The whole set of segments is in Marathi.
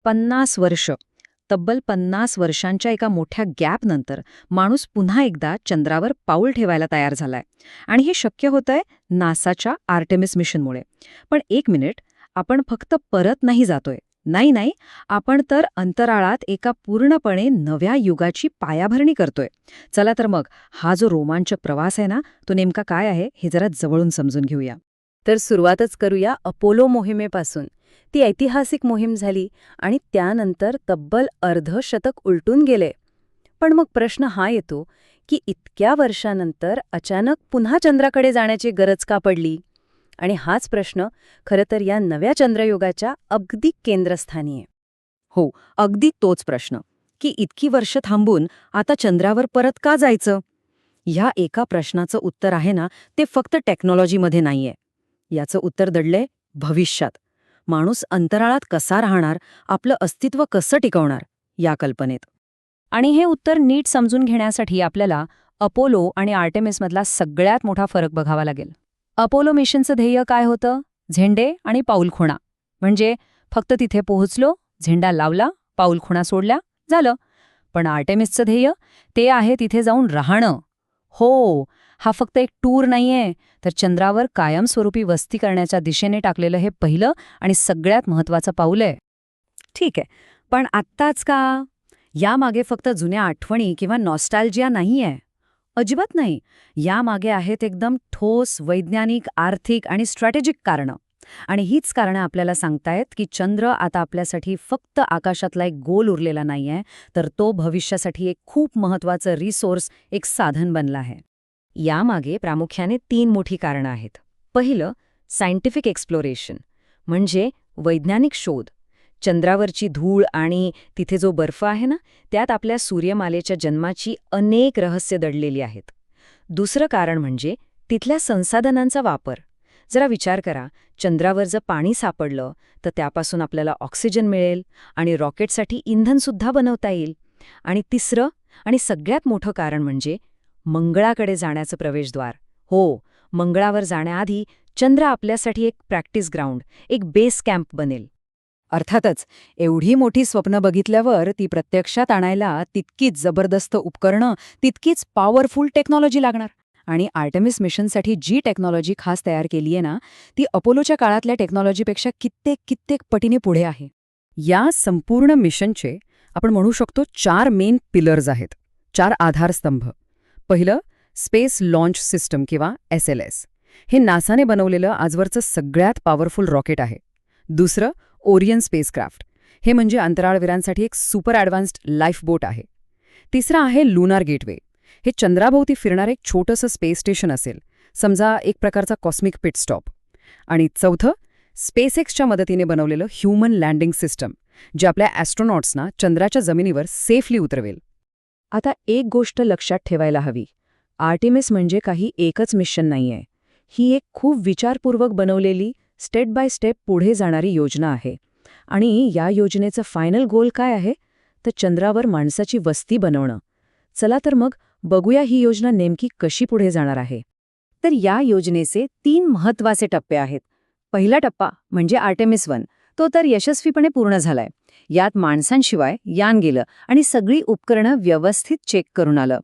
50 वर्ष. तब्बल 50 वर्षांच्या एका मोठ्या गॅपनंतर माणूस पुन्हा एकदा चंद्रावर पाऊल ठेवायला तयार झालाय. आणि हे शक्य होतंय नासाच्या आर्टेमिस मिशनमुळे. पण एक मिनिट, आपण फक्त परत नाही जातोय. नाही नाही, आपण तर अंतराळात एका पूर्णपणे नव्या युगाची पायाभरणी करतोय. चला तर मग, हा जो रोमांचक प्रवास आहे ना, तो नेमका काय आहे हे जरा जवळून समजून घेऊया. तर सुरुवातच करूया अपोलो मोहिमेपासून. ती ऐतिहासिक मोहीम झाली आणि त्यानंतर तब्बल अर्धशतक उलटून गेले. पण मग प्रश्न हा येतो की इतक्या वर्षानंतर अचानक पुन्हा चंद्राकडे जाण्याची गरज का पडली? आणि हाच प्रश्न खरं तर या नव्या चंद्रयुगाच्या अगदी केंद्रस्थानी आहे. हो, अगदी तोच प्रश्न, की इतकी वर्ष थांबून आता चंद्रावर परत का जायचं? ह्या एका प्रश्नाचं उत्तर आहे ना, ते फक्त टेक्नॉलॉजीमध्ये नाहीये. याचं उत्तर दडलंय भविष्यात. माणूस अंतराळात कसा राहणार, आपलं अस्तित्व कसं टिकवणार, या कल्पनेत. आणि हे उत्तर नीट समजून घेण्यासाठी आपल्याला अपोलो आणि आर्टेमिसमधला सगळ्यात मोठा फरक बघावा लागेल. अपोलो मिशनचं ध्येय काय होतं? झेंडे आणि पाऊलखुणा. म्हणजे फक्त तिथे पोहोचलो, झेंडा लावला, पाऊलखुणा सोडल्या, झालं. पण आर्टेमिसचं ध्येय, ते आहे तिथे जाऊन राहणं. हो, हा फक्त एक टूर नाहीये, तर चंद्रावर कायमस्वरूपी वस्ती करण्याच्या दिशेने टाकलेलं हे पहिलं आणि सगळ्यात महत्त्वाचं पाऊल आहे. ठीक आहे, पण आत्ताच का? यामागे फक्त जुन्या आठवणी किंवा नॉस्टॅल्जिया नाहीये. अजिबात नाही. यामागे आहेत एकदम ठोस वैज्ञानिक, आर्थिक आणि स्ट्रॅटेजिक कारणं. आणि हीच कारणं आपल्याला सांगतायत की चंद्र आता आपल्यासाठी फक्त आकाशातला एक गोल उरलेला नाहीये, तर तो भविष्यासाठी एक खूप महत्त्वाचं रिसोर्स, एक साधन बनला आहे. यामागे प्रामुख्याने 3 मोठी कारणं आहेत. पहिलं, सायंटिफिक एक्सप्लोरेशन, म्हणजे वैज्ञानिक शोध. चंद्रावरची धूळ आणि तिथे जो बर्फ आहे ना, त्यात आपल्या सूर्यमालेच्या जन्माची अनेक रहस्य दडलेली आहेत. दुसरं कारण म्हणजे तिथल्या संसाधनांचा वापर. जरा विचार करा, चंद्रावर जर पाणी सापडलं तर त्यापासून आपल्याला ऑक्सिजन मिळेल आणि रॉकेटसाठी इंधनसुद्धा बनवता येईल. आणि तिसरं आणि सगळ्यात मोठं कारण म्हणजे मंगळाकडे जाण्याचं प्रवेशद्वार. हो, मंगळावर जाण्याआधी चंद्र आपल्यासाठी एक प्रॅक्टिस ग्राउंड, एक बेस कॅम्प बनेल. अर्थातच, एवढी मोठी स्वप्न बघितल्यावर ती प्रत्यक्षात आणायला तितकीच जबरदस्त उपकरणं, तितकीच पॉवरफुल टेक्नॉलॉजी लागणार. आणि आर्टेमिस मिशनसाठी जी टेक्नॉलॉजी खास तयार केली आहे ना, ती अपोलोच्या काळातल्या टेक्नॉलॉजीपेक्षा कित्येक पटीने पुढे आहे. या संपूर्ण मिशनचे आपण म्हणू शकतो 4 मेन पिलर्स आहेत, 4 आधारस्तंभ. पहिलं, स्पेस लॉन्च सिस्टम किंवा SLS. हे नासाने बनवलेलं आजवरचं सगळ्यात पॉवरफुल रॉकेट आहे. दुसरं, ओरियन स्पेसक्राफ्ट. हे म्हणजे अंतराळवीरांसाठी एक सुपर ॲडव्हान्स्ड लाईफ बोट आहे. तिसरं आहे लुनार गेटवे. हे चंद्राभोवती फिरणारं एक छोटंसं स्पेस स्टेशन असेल, समजा एक प्रकारचा कॉस्मिक पिट स्टॉप. आणि चौथं, स्पेसएक्सच्या मदतीने बनवलेलं ह्युमन लँडिंग सिस्टम, जे आपल्या ॲस्ट्रोनॉट्सना चंद्राच्या जमिनीवर सेफली उतरवेल. आता एक गोष्ट लक्षात ठेवायला हवी. आर्टेमिस म्हणजे काही एकच मिशन नाहीये. ही एक खूप विचारपूर्वक बनवलेली, स्टेप बाय स्टेप पुढे जाणारी योजना आहे. आणि या योजनेचं फायनल गोल काय आहे? तर चंद्रावर माणसाची वस्ती बनवणं. चला तर मग बघूया ही योजना नेमकी कशी पुढे जाणार आहे. तर या योजनेचे 3 महत्त्वाचे टप्पे आहेत. पहिला टप्पा म्हणजे आर्टेमिस 1. तो तर यशस्वीपणे पूर्ण झालाय. यात माणसांशिवाय यान गेलं आणि सगळी उपकरणं व्यवस्थित चेक करून आलं.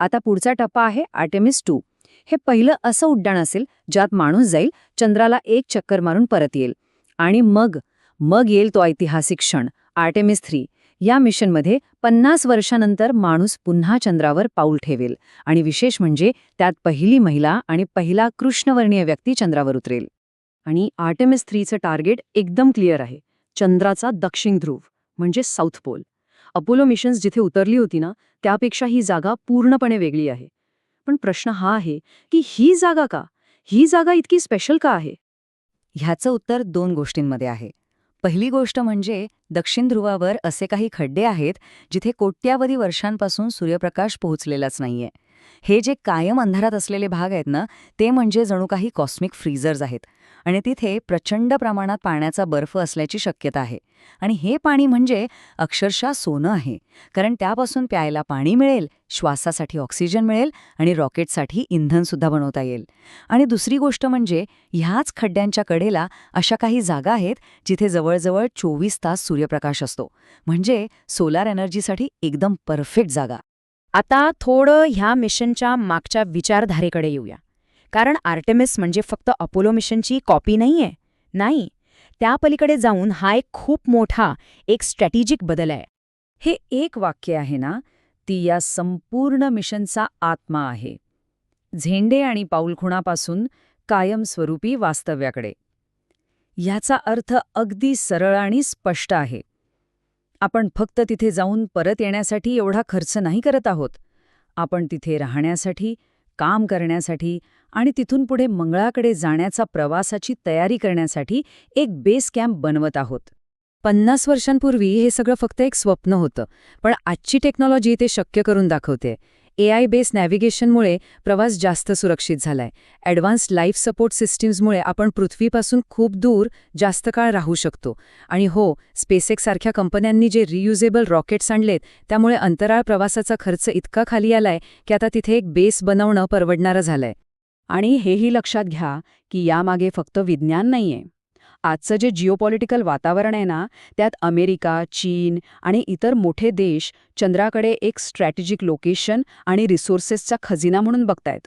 आता पुढचा टप्पा आहे आर्टेमिस 2. हे पहिलं असं उड्डाण असेल ज्यात माणूस जाईल, चंद्राला एक चक्कर मारून परत येईल. आणि मग येईल तो ऐतिहासिक क्षण, आर्टेमिस 3. या मिशनमध्ये 50 वर्षानंतर माणूस पुन्हा चंद्रावर पाऊल ठेवेल. आणि विशेष म्हणजे त्यात पहिली महिला आणि पहिला कृष्णवर्णीय व्यक्ती चंद्रावर उतरेल. आणि आर्टेमिस 3चं टार्गेट एकदम क्लिअर आहे, चंद्राचा दक्षिण ध्रुव, म्हणजे साऊथ पोल. अपोलो मिशन्स जिथे उतरली होती ना, त्यापेक्षा ही जागा पूर्णपणे वेगळी आहे. पण प्रश्न हा आहे की ही जागा का? ही जागा इतकी स्पेशल का आहे? ह्याचं उत्तर 2 गोष्टींमध्ये आहे. पहिली गोष्ट म्हणजे दक्षिण ध्रुवावर असे काही खड्डे आहेत जिथे कोट्यावधी वर्षांपासून सूर्यप्रकाश पोहोचलेलाच नाहीये. हे जे कायम अंधारात असलेले भाग आहेत ना, ते म्हणजे जणू काही कॉस्मिक फ्रीझर्स आहेत. आणि तिथे प्रचंड प्रमाणात पाण्याचा बर्फ असल्याची शक्यता आहे. आणि हे पाणी म्हणजे अक्षरशः सोनं आहे, कारण त्यापासून प्यायला पाणी मिळेल, श्वासासाठी ऑक्सिजन मिळेल आणि रॉकेटसाठी इंधनसुद्धा बनवता येईल. आणि दुसरी गोष्ट म्हणजे ह्याच खड्ड्यांच्या कडेला अशा काही जागा आहेत जिथे जवळजवळ 24 तास सूर्यप्रकाश असतो. म्हणजे सोलार एनर्जीसाठी एकदम परफेक्ट जागा. आता थोडं ह्या मिशनच्या मागच्या विचारधारेकडे येऊया. कारण आर्टेमिस म्हणजे फक्त अपोलो मिशनची कॉपी नाहीये. नाही, त्या पलीकडे जाऊन हा एक खूप मोठा, एक स्ट्रॅटेजिक बदल आहे. हे एक वाक्य आहे ना, ती या संपूर्ण मिशनचा आत्मा आहे. झेंडे आणि पाऊलखुणापासून कायमस्वरूपी वास्तव्याकडे. ह्याचा अर्थ अगदी सरळ आणि स्पष्ट आहे. आपण फक्त तिथे जाऊन परत येण्यासाठी एवढा खर्च नाही करत आहोत. आपण तिथे राहण्यासाठी, काम करण्यासाठी आणि तिथून पुढे मंगळाकडे जाण्याचा प्रवासाची तयारी करण्यासाठी एक बेस कॅम्प बनवत आहोत. 50 वर्षांपूर्वी हे सगळं फक्त एक स्वप्न होतं, पण आजची टेक्नॉलॉजी ते शक्य करून दाखवते. AI बेस्ड नॅव्हिगेशनमुळे प्रवास जास्त सुरक्षित झालाय. ॲडव्हान्स्ड लाईफ सपोर्ट सिस्टीम्समुळे आपण पृथ्वीपासून खूप दूर जास्त काळ राहू शकतो. आणि हो, स्पेसएक्स सारख्या कंपन्यांनी जे रियुजेबल रॉकेट्स आणलेत, त्यामुळे अंतराळ प्रवासाचा खर्च इतका खाली आलाय की आता तिथे एक बेस बनवणं परवडणारं झालंय. आणि हेही लक्षात घ्या की यामागे फक्त विज्ञान नाहीये. आजचं जे जिओपॉलिटिकल वातावरण आहे ना, त्यात अमेरिका, चीन आणि इतर मोठे देश चंद्राकडे एक स्ट्रॅटेजिक लोकेशन आणि रिसोर्सेसचा खजिना म्हणून बघतायत.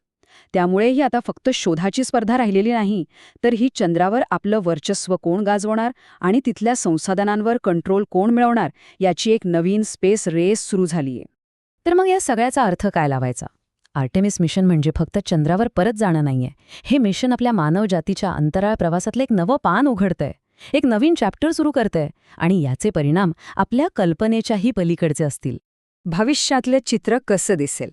त्यामुळे ही आता फक्त शोधाची स्पर्धा राहिलेली नाही, तर ही चंद्रावर आपलं वर्चस्व कोण गाजवणार आणि तिथल्या संसाधनांवर कंट्रोल कोण मिळवणार याची एक नवीन स्पेस रेस सुरू झालीये. तर मग या सगळ्याचा अर्थ काय लावायचा? आर्टेमिस मिशन म्हणजे फक्त चंद्रावर परत जाणं नाहीये. हे मिशन आपल्या मानवजातीच्या अंतराळ प्रवासातलं एक नवं पान उघडतंय, एक नवीन चॅप्टर सुरू करतंय. आणि याचे परिणाम आपल्या कल्पनेच्याही पलीकडचे असतील. भविष्यातलं चित्र कसं दिसेल?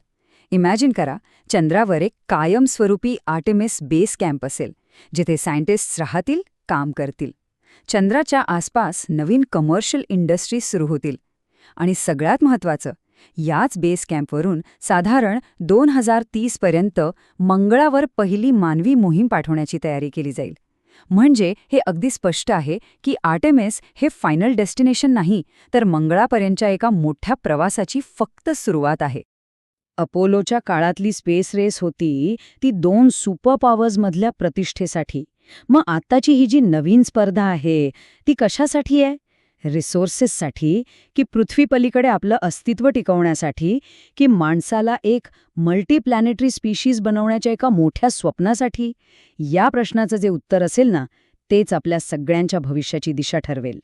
इमॅजिन करा, चंद्रावर एक कायमस्वरूपी आर्टेमिस बेस कॅम्प असेल, जिथे सायंटिस्ट्स राहतील, काम करतील. चंद्राच्या आसपास नवीन कमर्शियल इंडस्ट्रीज सुरू होतील. आणि सगळ्यात महत्त्वाचं, याच बेस कॅम्पवरून साधारण 2030 पर्यंत मंगळावर पहिली मानवी मोहीम पाठवण्याची तयारी केली जाईल. म्हणजे हे अगदी स्पष्ट आहे की आर्टेमिस हे फायनल डेस्टिनेशन नाही, तर मंगळापर्यंतच्या एका मोठ्या प्रवासाची फक्त सुरुवात आहे. अपोलोच्या काळातली स्पेस रेस होती ती 2 सुपर पॉवर्समधल्या प्रतिष्ठेसाठी. मग आत्ताची ही जी नवीन स्पर्धा आहे ती कशासाठी आहे? रिसोर्सेससाठी, की पृथ्वीपलीकडे आपलं अस्तित्व टिकवण्यासाठी, की माणसाला एक मल्टीप्लॅनेटरी स्पीशीज बनवण्याच्या एका मोठ्या स्वप्नासाठी? या प्रश्नाचं जे उत्तर असेल ना, तेच आपल्या सगळ्यांच्या भविष्याची दिशा ठरवेल.